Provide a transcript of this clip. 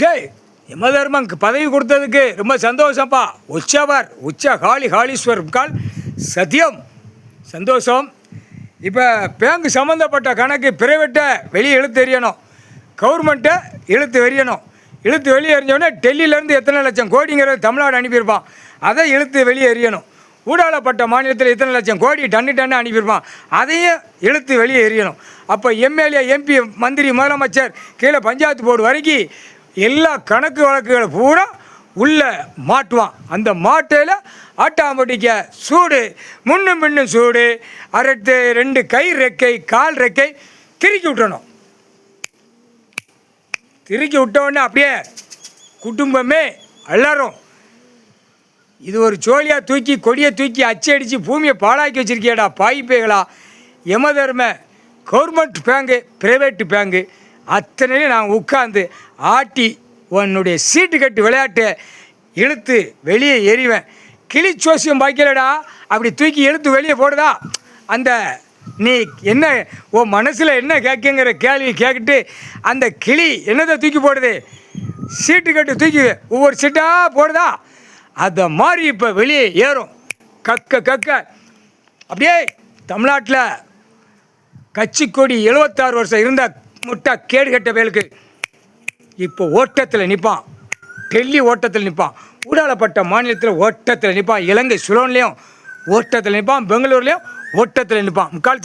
ஷே யமதர்மன் பதவி கொடுத்ததுக்கு ரொம்ப சந்தோஷம்ப்பா. உச்ச காளீஸ்வர் கால் சத்தியம் சந்தோஷம். இப்போ பேங்க் சம்மந்தப்பட்ட கணக்கு பிரைவேட்டை வெளியே இழுத்து எறியணும், கவர்மெண்ட்டை இழுத்து எறியணும். இழுத்து வெளியே எறிஞ்சோடனே டெல்லியிலேருந்து எத்தனை லட்சம் கோடிங்கிறது தமிழ்நாடு அனுப்பியிருப்பான், அதை இழுத்து வெளியே எறியணும். ஊடாளப்பட்ட மாநிலத்தில் எத்தனை லட்சம் கோடி டன்னு அனுப்பியிருப்பான், அதையும் இழுத்து வெளியே எறியணும். அப்போ எம்எல்ஏ எம்பி மந்திரி முதலமைச்சர் கீழே பஞ்சாயத்து போர்டு வரைக்கும் எல்லா கணக்கு வழக்குகளை பூரா உள்ளே மாட்டுவான். அந்த மாட்டையில் ஆட்டாம்பட்டிக்க சூடு, முன்னும் பின்னும் சூடு, அரட்டு 2 கை ரெக்கை கால் ரெக்கை திருக்கி விட்டணும். திருக்கி விட்டோடனே அப்படியே குடும்பமே எல்லாரும் இது ஒரு சோழியாக தூக்கி கொடியை தூக்கி அச்சடித்து பூமியை பாழாக்கி வச்சுருக்கியடா பாய்ப்பைகளா. Yamadharma government bank private bank அத்தனையும் நான் உட்காந்து ஆட்டி உன்னுடைய சீட்டு கட்டு விளையாட்டை இழுத்து வெளியே எறிவேன். கிளி சோசியம் பாய்க்கலடா, அப்படி தூக்கி இழுத்து வெளியே போடுதா. அந்த நீ என்ன உன் மனசில் என்ன கேட்குங்கிற கேள்வி கேட்டுட்டு அந்த கிளி என்னதை தூக்கி போடுது, சீட்டு கட்டு தூக்கி ஒவ்வொரு சீட்டாக போடுதா. அதை மாதிரி இப்போ வெளியே ஏறும் கக்க அப்படியே. தமிழ்நாட்டில் கட்சி கொடி 76 வருஷம் இருந்த முட்டா கேடு கட்ட பேருக்கு இப்போ ஓட்டத்தில் நிற்பான். டெல்லி ஓட்டத்தில் நிற்பான், ஊடாளப்பட்ட மாநிலத்தில் ஓட்டத்தில் நிற்பான், இலங்கை சுலோன்லேயும் ஓட்டத்தில் நிற்பான், பெங்களூர்லேயும் ஓட்டத்தில் நிற்பான். முக்கால்